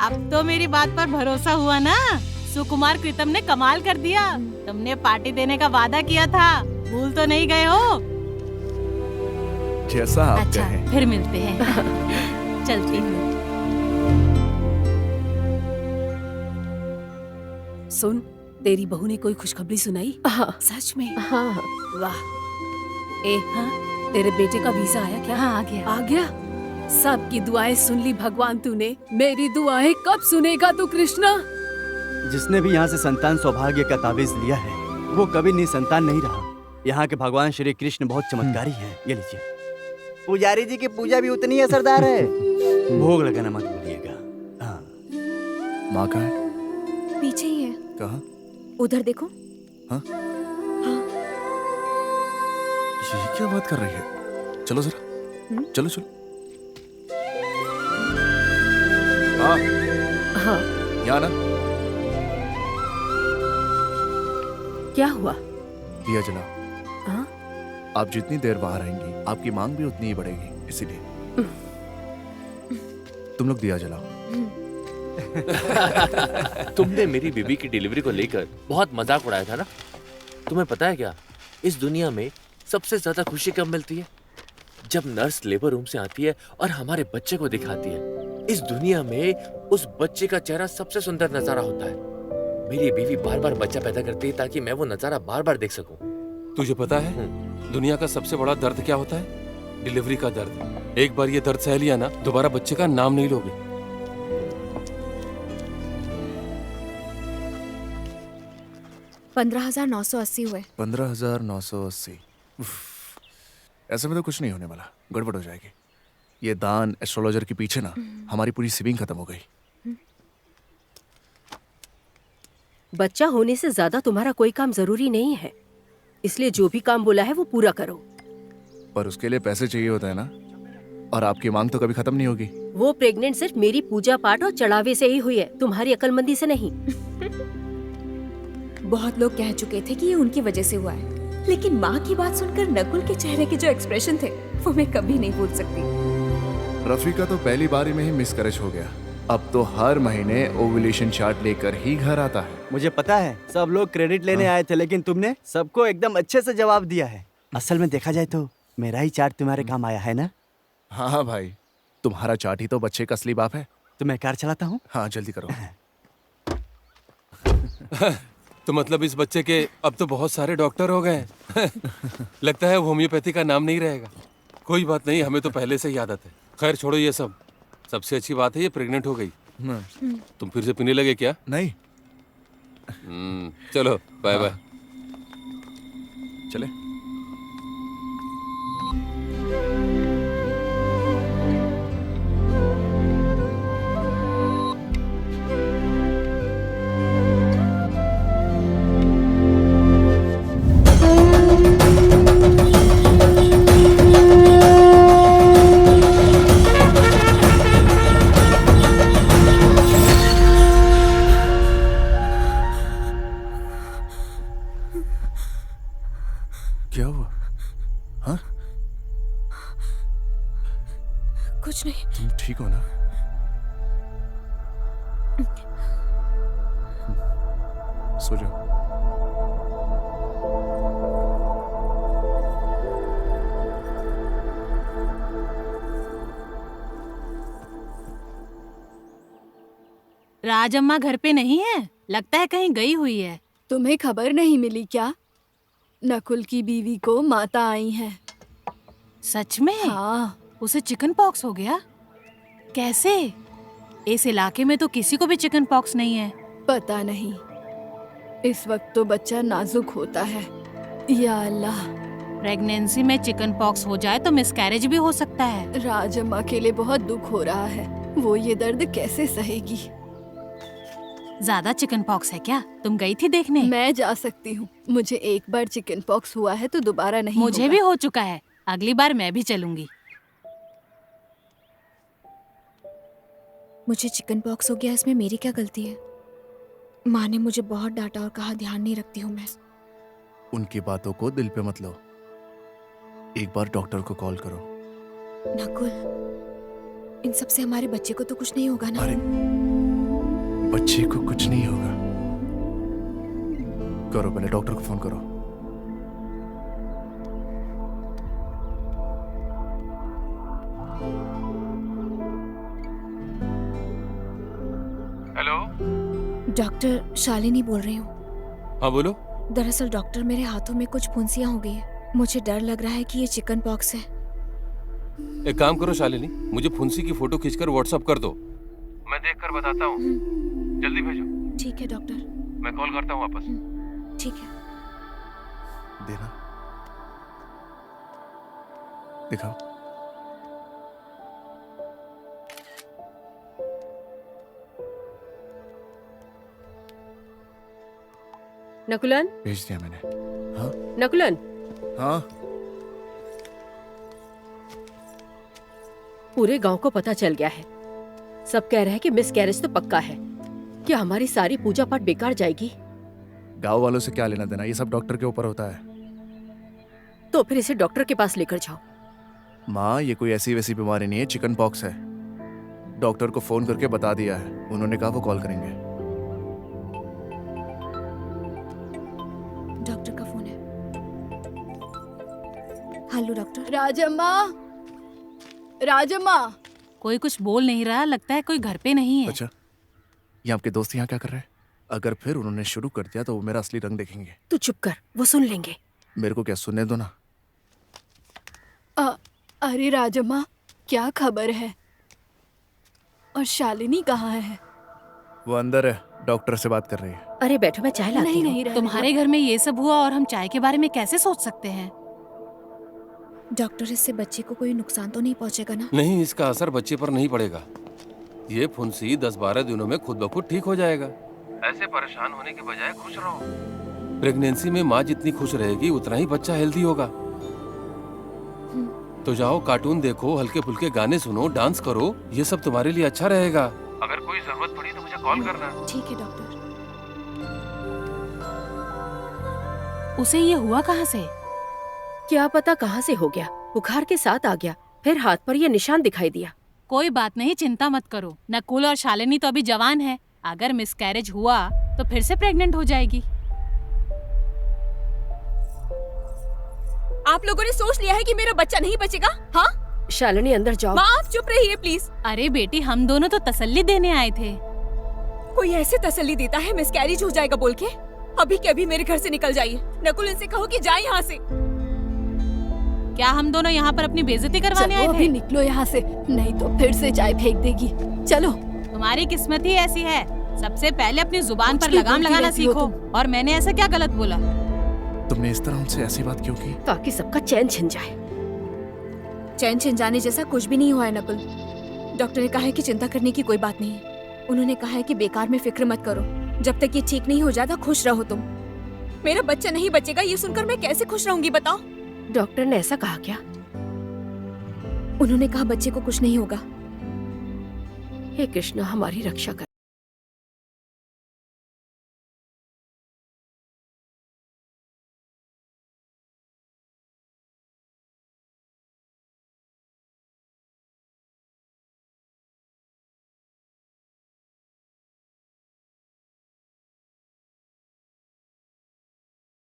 अब तो मेरी बात पर भरोसा हुआ ना। सुकुमार कृतम ने कमाल कर दिया। तुमने पार्टी देने का वादा किया था, भूल तो नहीं गए हो? जैसा आप अच्छा, कहें। फिर मिलते हैं। चलती हूँ। सुन, तेरी बहू ने कोई खुशखबरी सुनाई? हाँ सच में? हाँ वाह। ए हाँ, तेरे बेटे का वीजा आया क्या? हाँ, आ गया। आ गया? सबकी दुआएं सुन ली भगवान तूने। मेरी दुआएं कब सुनेगा तू कृष्णा? जिसने भी यहाँ से संतान सौभाग्य का ताबीज लिया है वो कभी निसंतान नहीं रहा। यहाँ के भगवान श्री कृष्ण बहुत चमत्कारी हैं। ये लीजिए। पुजारी जी की पूजा भी उतनी असरदार है। भोग लगाना मत भूलिएगा। हाँ। माँ कहाँ है? पीछे ही है। कहाँ? उधर देखो। हाँ? हाँ। ये क्या बात कर रही है? चलो जरा। चलो चलो। हाँ हाँ यहाँ ना। क्या हुआ? दिया जला। हाँ? आप जितनी देर बाहर रहेंगी आपकी मांग भी उतनी ही बढ़ेगी, इसीलिए तुम लोग दिया जलाओ। तुमने मेरी बीबी की डिलीवरी को लेकर बहुत मजाक उड़ाया था ना। तुम्हें पता है क्या, इस दुनिया में सबसे ज्यादा खुशी कब मिलती है? जब नर्स लेबर रूम से आती है और हमारे बच्चे को दिखाती है। इस दुनिया में उस बच्चे का चेहरा सबसे सुंदर नजारा होता है। मेरी बीवी बार बार बच्चा पैदा करती है ताकि मैं वो नजारा बार बार देख सकूं। तुझे पता है दुनिया का सबसे बड़ा दर्द क्या होता है? डिलीवरी का दर्द। एक बार ये दर्द सह लिया ना, दोबारा बच्चे का नाम नहीं लोगे। 15,980 हुए। 15,980। ऐसे में तो कुछ नहीं होने वाला, गड़बड़ हो जाएगी। ये दान एस्ट्रोलॉजर के पीछे ना हमारी पूरी सेविंग खत्म हो गई। बच्चा होने से ज्यादा तुम्हारा कोई काम जरूरी नहीं है, इसलिए जो भी काम बोला है वो पूरा करो। पर उसके लिए पैसे चाहिए होता है ना, और आपकी मांग तो कभी खत्म नहीं होगी। वो प्रेग्नेंट सिर्फ मेरी पूजा पाठ और चढ़ावे से ही हुई है, तुम्हारी अक्लमंदी से नहीं। बहुत लोग कह चुके थे कि ये उनकी वजह से हुआ है, लेकिन माँ की बात सुनकर नकुल के चेहरे के जो एक्सप्रेशन थे वो मैं कभी नहीं भूल सकती। रफी का तो पहली बारी में ही मिसकैरेज हो गया। अब तो हर महीने ओव्यूलेशन चार्ट लेकर ही घर आता है। मुझे पता है सब लोग क्रेडिट लेने आए थे, लेकिन तुमने सबको एकदम अच्छे से जवाब दिया है। असल में देखा जाए तो मेरा ही चार्ट तुम्हारे काम आया है ना। हाँ भाई, तुम्हारा चार्ट ही तो बच्चे का असली बाप है। तो मैं कार चलाता हूँ। हाँ जल्दी करो। तो मतलब इस बच्चे के अब तो बहुत सारे डॉक्टर हो गए हैं। लगता है होम्योपैथी का नाम नहीं रहेगा। कोई बात नहीं, हमें तो पहले से ही आदत है। खैर छोड़ो ये सब। सबसे अच्छी बात है ये प्रेग्नेंट हो गई। तुम फिर से पीने लगे क्या? नहीं। चलो बाय बाय। चले। क्या हुआ? हाँ? कुछ नहीं। तुम ठीक हो ना? सो जाओ। राजम्मा घर पे नहीं है, लगता है कहीं गई हुई है। तुम्हें खबर नहीं मिली क्या? नकुल की बीवी को माता आई है। सच में? हाँ। उसे चिकन पॉक्स हो गया? कैसे? इस इलाके में तो किसी को भी चिकन पॉक्स नहीं है। पता नहीं, इस वक्त तो बच्चा नाजुक होता है। या अल्लाह। प्रेगनेंसी में चिकन पॉक्स हो जाए तो मिसकैरेज भी हो सकता है। राजम्मा के लिए बहुत दुख हो रहा है, वो ये दर्द कैसे सहेगी। ज्यादा चिकन पॉक्स है क्या? तुम गई थी देखने? मैं जा सकती हूँ, मुझे एक बार चिकन पॉक्स हुआ है तो दोबारा नहीं मुझे होगा। भी हो चुका है, अगली बार मैं भी चलूंगी। मुझे चिकन पॉक्स हो गया, इसमें मेरी क्या गलती है? माँ ने मुझे बहुत डांटा और कहा ध्यान नहीं रखती हूँ मैं। उनकी बातों को दिल पे मत लो। एक बार डॉक्टर को कॉल करो। नकुल, इन सब से हमारे बच्चे को तो कुछ नहीं होगा ना? अरे बच्चे को कुछ नहीं होगा। करो, पहले डॉक्टर को फोन करो। हेलो। डॉक्टर शालिनी बोल रही हूँ। हाँ बोलो। दरअसल डॉक्टर, मेरे हाथों में कुछ फुंसियाँ हो गई है। मुझे डर लग रहा है कि ये चिकन पॉक्स है। एक काम करो शालिनी, मुझे फुंसी की फोटो खींचकर व्हाट्सएप कर दो, मैं देखकर बताता हूँ। जल्दी भेजो। ठीक है डॉक्टर। मैं कॉल करता हूँ वापस। ठीक है। देना, दिखाओ। नकुलन, भेज दिया मैंने। हाँ नकुलन, हाँ। पूरे गांव को पता चल गया है। सब कह रहे हैं कि मिस कैरेज तो पक्का है। क्या हमारी सारी पूजा पाठ बेकार जाएगी? गांव वालों से क्या लेना देना, ये सब डॉक्टर के ऊपर होता है। तो फिर इसे डॉक्टर के पास लेकर जाओ। माँ, ये कोई ऐसी वैसी बीमारी नहीं है, चिकन पॉक्स है। डॉक्टर को फोन करके बता दिया है, उन्होंने कहा वो कॉल करेंगे। डॉक्टर का फोन है। Hello doctor. राजम्मा, राजम्मा। कोई कुछ बोल नहीं रहा, लगता है कोई घर पे नहीं है। अच्छा, ये आपके दोस्त यहाँ क्या कर रहे हैं? अगर फिर उन्होंने शुरू कर दिया तो वो मेरा असली रंग देखेंगे। तू चुप कर, वो सुन लेंगे। मेरे को क्या सुनने दो ना। अरे राजम्मा, क्या खबर है? और शालिनी कहाँ है? वो अंदर है, डॉक्टर से बात कर रही है। अरे बैठो, मैं चाय लाती नहीं हूँ। नहीं रहने तुम्हारे घर में ये सब हुआ और हम चाय के बारे में कैसे सोच सकते हैं? डॉक्टर, इससे बच्चे को कोई नुकसान तो नहीं पहुंचेगा ना? नहीं, इसका असर बच्चे पर नहीं पड़ेगा। ये फुंसी 10-12 दिनों में खुद ब खुद ठीक हो जाएगा। ऐसे परेशान होने के बजाय खुश रहो। प्रेगनेंसी में माँ जितनी खुश रहेगी उतना ही बच्चा हेल्दी होगा। तो जाओ, कार्टून देखो, हल्के फुल्के गाने सुनो, डांस करो, ये सब तुम्हारे लिए अच्छा रहेगा। अगर कोई जरूरत पड़ी तो मुझे कॉल करना। ठीक है डॉक्टर। उसे ये हुआ कहाँ से? क्या पता कहाँ से हो गया, बुखार के साथ आ गया, फिर हाथ पर ये निशान दिखाई दिया। कोई बात नहीं, चिंता मत करो। नकुल और शालिनी तो अभी जवान है, अगर मिसकैरेज हुआ तो फिर से प्रेग्नेंट हो जाएगी। आप लोगों ने सोच लिया है कि मेरा बच्चा नहीं बचेगा? हाँ? शालिनी अंदर जाओ। माँ, आप चुप रहिए प्लीज। अरे बेटी, हम दोनों तो तसल्ली देने आए थे। कोई ऐसे तसल्ली देता है मिसकैरेज हो जाएगा बोल के? अभी के अभी मेरे घर से निकल जाइए। नकुल, इनसे कहो कि जाए यहाँ से। क्या हम दोनों यहाँ पर अपनी बेइज्जती करवाने आए चलो थे? अभी निकलो यहाँ से, नहीं तो फिर से चाय फेंक देगी। चलो। तुम्हारी किस्मत ही ऐसी है। सबसे पहले अपनी जुबान कुछ पर भी लगाम बोलती लगाना रहती हो सीखो। और मैंने ऐसा क्या गलत बोला? तुमने इस तरह उनसे ऐसी बात क्यों की? ताकि सबका चैन छिन जाए। चैन छिन जाने जैसा कुछ भी नहीं हुआ है नकुल। डॉक्टर ने कहा है कि चिंता करने की कोई बात नहीं है। उन्होंने कहा है कि बेकार में फिक्र मत करो, जब तक ये ठीक नहीं हो जाता खुश रहो तुम। मेरा बच्चा नहीं बचेगा ये सुनकर मैं कैसे खुश रहूंगी बताओ? डॉक्टर ने ऐसा कहा क्या? उन्होंने कहा बच्चे को कुछ नहीं होगा। हे कृष्ण, हमारी रक्षा कर।